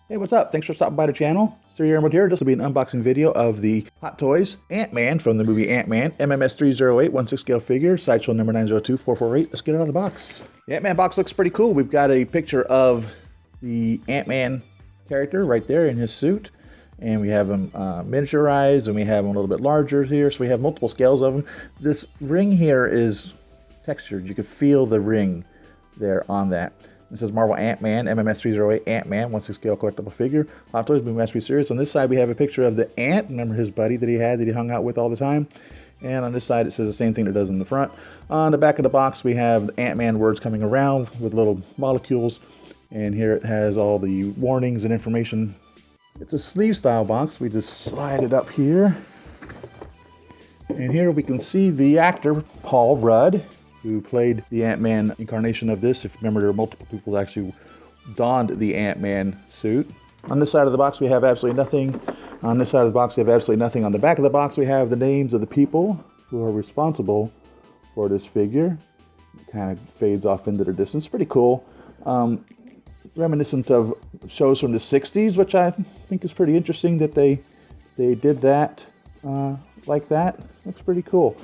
Hey, what's up? Thanks for stopping by the channel. Siri Emerald here. This will be an unboxing video of the Hot Toys Ant-Man from the movie Ant-Man, MMS 308, 1/6 scale figure, Sideshow number 902448. Let's get it out of the box. The Ant-Man box looks pretty cool. We've got a picture of the Ant-Man character right there in his suit. And we have him miniaturized, and we have him a little bit larger here. So we have multiple scales of him. This ring here is textured. You can feel the ring there on that. It says Marvel Ant-Man, MMS 308 Ant-Man, 1/6 scale collectible figure. Hot Toys, Movie Masterpiece Series. On this side, we have a picture of the Ant. Remember his buddy that he hung out with all the time. And on this side, it says the same thing that it does in the front. On the back of the box, we have the Ant-Man words coming around with little molecules. And here it has all the warnings and information. It's a sleeve style box. We just slide it up here. And here we can see the actor, Paul Rudd, who played the Ant-Man incarnation of this. If you remember, there were multiple people who actually donned the Ant-Man suit. On this side of the box, we have absolutely nothing. On this side of the box, we have absolutely nothing. On the back of the box, we have the names of the people who are responsible for this figure. It kind of fades off into the distance. Pretty cool. Reminiscent of shows from the 60s, which I think is pretty interesting that they did that like that. Looks pretty cool.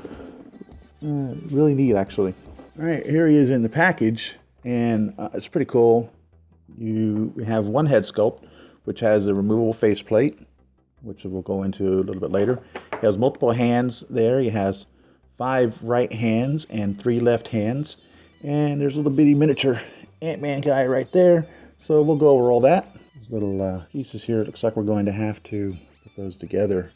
Really neat, actually. All right, here he is in the package, and it's pretty cool. You have one head sculpt, which has a removable faceplate, which we'll go into a little bit later. He has multiple hands there. He has 5 right hands and 3 left hands. And there's a little bitty miniature Ant-Man guy right there. So we'll go over all that. These little pieces here, it looks like we're going to have to put those together.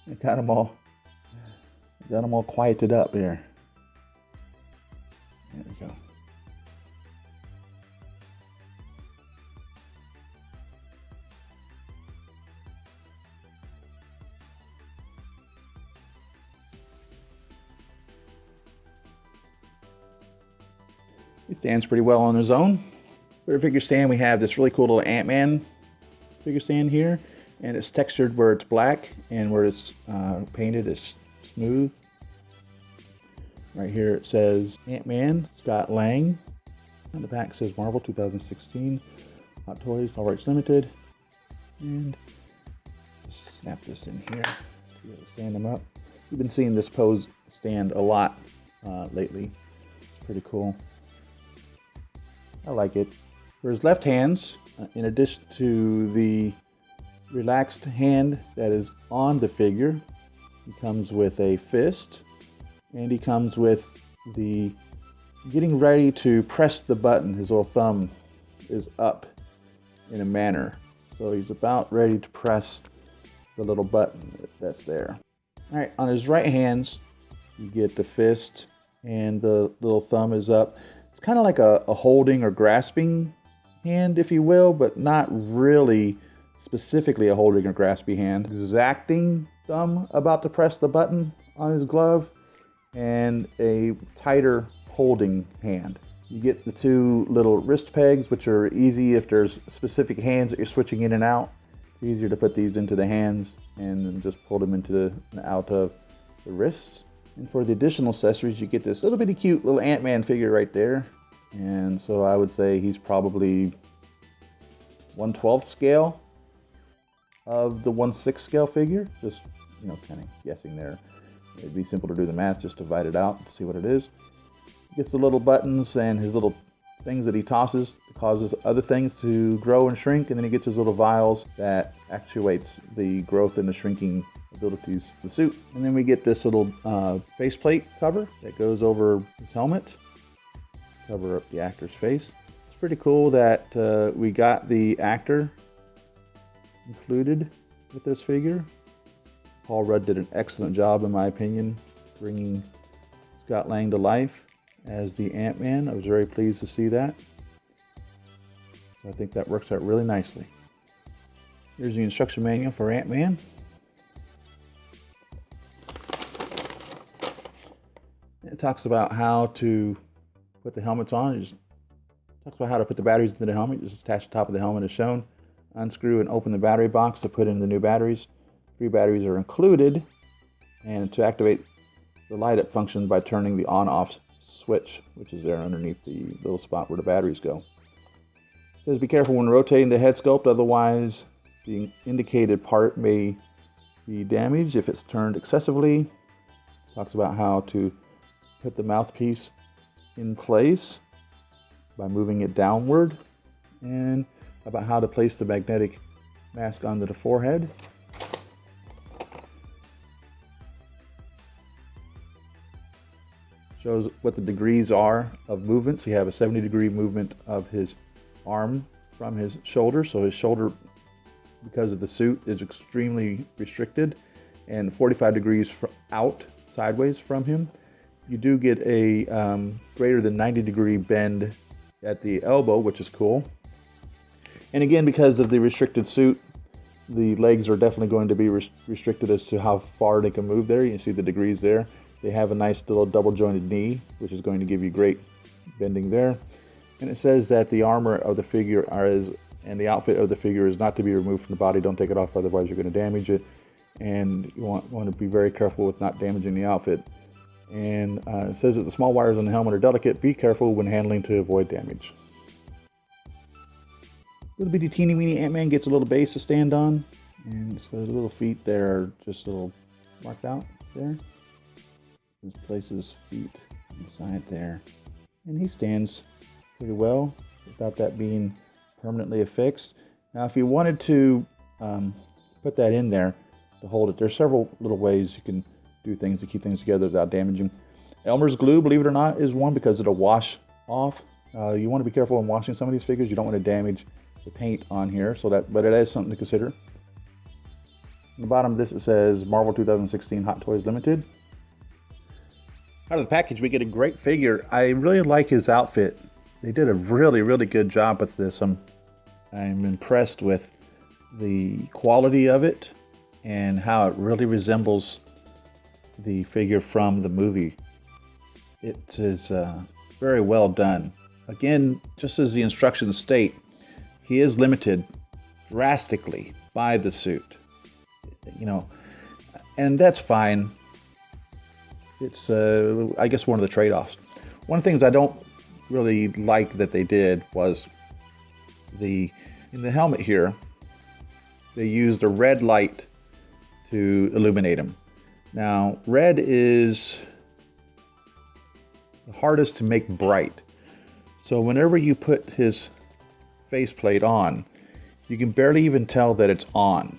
I got them all quieted up here. There we go. He stands pretty well on his own. For the figure stand, we have this really cool little Ant-Man figure stand here. And it's textured where it's black, and where it's painted it's smooth. Right here it says Ant-Man, Scott Lang. On the back says Marvel 2016, Hot Toys, All Rights Limited. And just snap this in here to be able to stand them up. We've been seeing this pose stand a lot lately. It's pretty cool. I like it. For his left hands, in addition to the relaxed hand that is on the figure, he comes with a fist, and he comes with the getting ready to press the button. His little thumb is up in a manner, so he's about ready to press the little button that's there. All right, on his right hands, you get the fist, and the little thumb is up. It's kind of like a holding or grasping hand, if you will, but not really specifically a holding or grasping hand. Exacting thumb about to press the button on his glove, and a tighter holding hand. You get the 2 little wrist pegs, which are easy if there's specific hands that you're switching in and out. It's easier to put these into the hands and then just pull them into and out of the wrists. And for the additional accessories, you get this little bitty cute little Ant-Man figure right there. And so I would say he's probably 1/12 scale of the 1/6 scale figure. Just, kind of guessing there. It'd be simple to do the math, just divide it out to see what it is. He gets the little buttons and his little things that he tosses. It causes other things to grow and shrink. And then he gets his little vials that actuates the growth and the shrinking abilities of the suit. And then we get this little faceplate cover that goes over his helmet, cover up the actor's face. It's pretty cool that we got the actor included with this figure. Paul Rudd did an excellent job, in my opinion, bringing Scott Lang to life as the Ant-Man. I was very pleased to see that. So I think that works out really nicely. Here's the instruction manual for Ant-Man. It talks about how to put the helmets on. It just talks about how to put the batteries into the helmet. Just attach the top of the helmet as shown. Unscrew and open the battery box to put in the new batteries. 3 batteries are included. And to activate the light up function by turning the on-off switch, which is there underneath the little spot where the batteries go. It says be careful when rotating the head sculpt, otherwise the indicated part may be damaged if it's turned excessively. Talks about how to put the mouthpiece in place by moving it downward, and about how to place the magnetic mask onto the forehead. Shows what the degrees are of movement. So you have a 70-degree movement of his arm from his shoulder. So his shoulder, because of the suit, is extremely restricted, and 45 degrees out sideways from him. You do get a greater than 90-degree bend at the elbow, which is cool. And again, because of the restricted suit, the legs are definitely going to be restricted as to how far they can move there. You can see the degrees there. They have a nice little double jointed knee, which is going to give you great bending there. And it says that the armor of the figure and the outfit of the figure is not to be removed from the body. Don't take it off, otherwise you're going to damage it. And you want to be very careful with not damaging the outfit. And it says that the small wires on the helmet are delicate. Be careful when handling to avoid damage. Little bitty teeny weeny Ant-Man gets a little base to stand on. And so the little feet there are just a little marked out there. Just places his feet inside there. And he stands pretty well without that being permanently affixed. Now if you wanted to put that in there to hold it, there's several little ways you can do things to keep things together without damaging. Elmer's glue, believe it or not, is one because it'll wash off. You want to be careful when washing some of these figures. You don't want to damage the paint on here, but it is something to consider. On the bottom of this it says Marvel 2016 Hot Toys Limited. Out of the package we get a great figure. I really like his outfit. They did a really good job with this. I'm impressed with the quality of it and how it really resembles the figure from the movie. It is very well done. Again, just as the instructions state, he is limited drastically by the suit. You know, and that's fine. It's, I guess, one of the trade-offs. One of the things I don't really like that they did was in the helmet here, they used a red light to illuminate him. Now, red is the hardest to make bright. So whenever you put his faceplate on, you can barely even tell that it's on.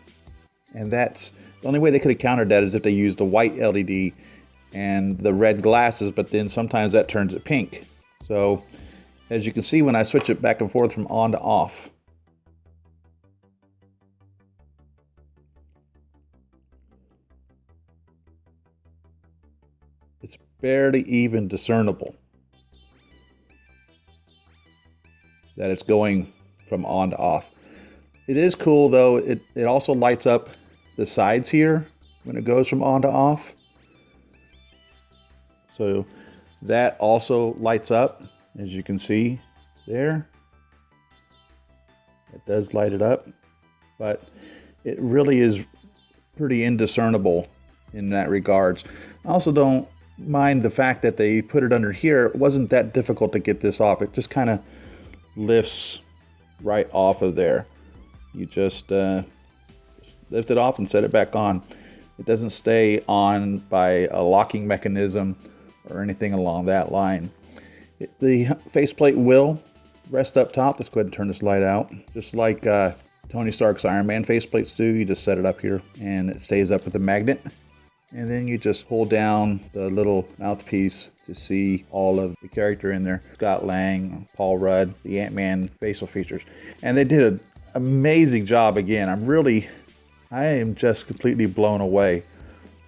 And that's the only way they could have countered that is if they used the white LED and the red glasses, but then sometimes that turns it pink. So as you can see, when I switch it back and forth from on to off, it's barely even discernible that it's going from on to off. It is cool though, it also lights up the sides here when it goes from on to off. So that also lights up, as you can see there. It does light it up, but it really is pretty indiscernible in that regards. I also don't mind the fact that they put it under here. It wasn't that difficult to get this off. It just kind of lifts right off of there. You just lift it off and set it back on. It doesn't stay on by a locking mechanism or anything along that line. The faceplate will rest up top. Let's go ahead and turn this light out. Just like Tony Stark's Iron Man faceplates do, you just set it up here and it stays up with the magnet. And then you just hold down the little mouthpiece to see all of the character in there. Scott Lang, Paul Rudd, the Ant-Man facial features. And they did an amazing job again. I am just completely blown away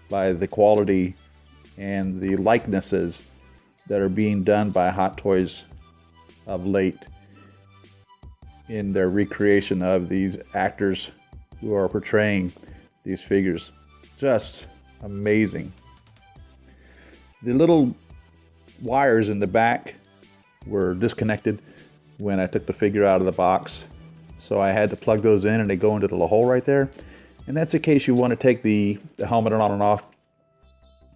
by the quality and the likenesses that are being done by Hot Toys of late in their recreation of these actors who are portraying these figures. Just amazing. The little wires in the back were disconnected when I took the figure out of the box, so I had to plug those in and they go into the little hole right there. And that's in case you want to take the helmet on and off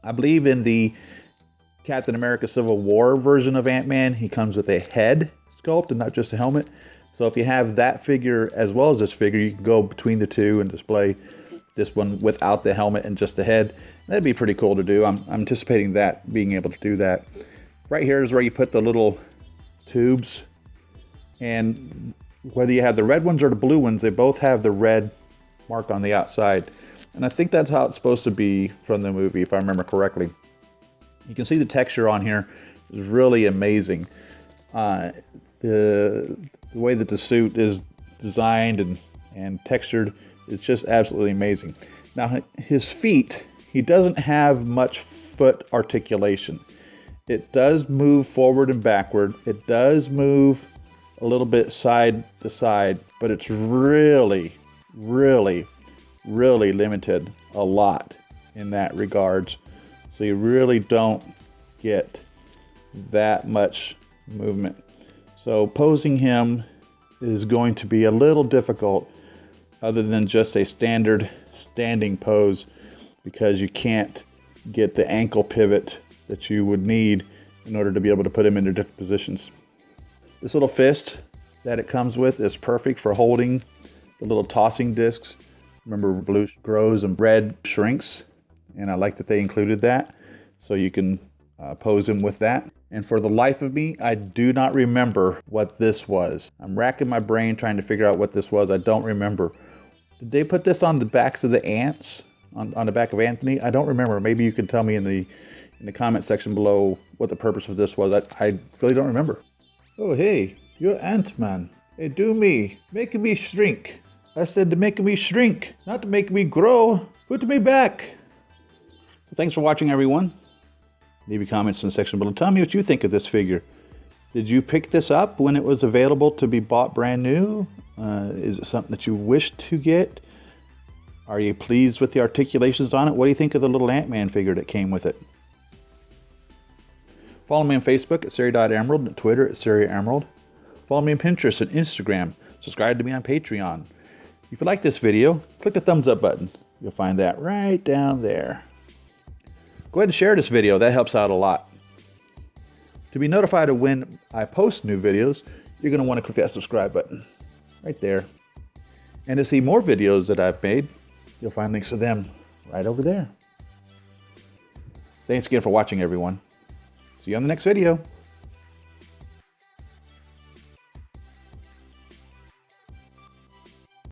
I believe in the Captain America Civil War version of Ant-Man, he comes with a head sculpt and not just a helmet. So if you have that figure as well as this figure, you can go between the two and display this one without the helmet and just the head. That'd be pretty cool to do. I'm anticipating that, being able to do that. Right here is where you put the little tubes, and whether you have the red ones or the blue ones, they both have the red mark on the outside. And I think that's how it's supposed to be from the movie, if I remember correctly. You can see the texture on here is really amazing. The way that the suit is designed and textured is just absolutely amazing. Now his feet, he doesn't have much foot articulation. It does move forward and backward. It does move a little bit side to side, but it's really, really, really limited a lot in that regards. So you really don't get that much movement. So posing him is going to be a little difficult other than just a standard standing pose, because you can't get the ankle pivot that you would need in order to be able to put him into different positions. This little fist that it comes with is perfect for holding the little tossing discs. Remember, blue grows and red shrinks, and I like that they included that, so you can pose him with that. And for the life of me, I do not remember what this was. I'm racking my brain trying to figure out what this was. I don't remember. Did they put this on the backs of the ants? On the back of Anthony? I don't remember. Maybe you can tell me in the comment section below what the purpose of this was. I really don't remember. Oh, hey, you're Ant-Man. Hey, do me. Making me shrink. I said to make me shrink, not to make me grow. Put me back. So thanks for watching, everyone. Leave your comments in the section below. Tell me what you think of this figure. Did you pick this up when it was available to be bought brand new? Is it something that you wish to get? Are you pleased with the articulations on it? What do you think of the little Ant-Man figure that came with it? Follow me on Facebook at Siri.Emerald and Twitter at Siri Emerald. Follow me on Pinterest and Instagram. Subscribe to me on Patreon. If you like this video, click the thumbs up button. You'll find that right down there. Go ahead and share this video. That helps out a lot. To be notified of when I post new videos, you're going to want to click that subscribe button right there. And to see more videos that I've made, you'll find links to them right over there. Thanks again for watching, everyone. See you on the next video.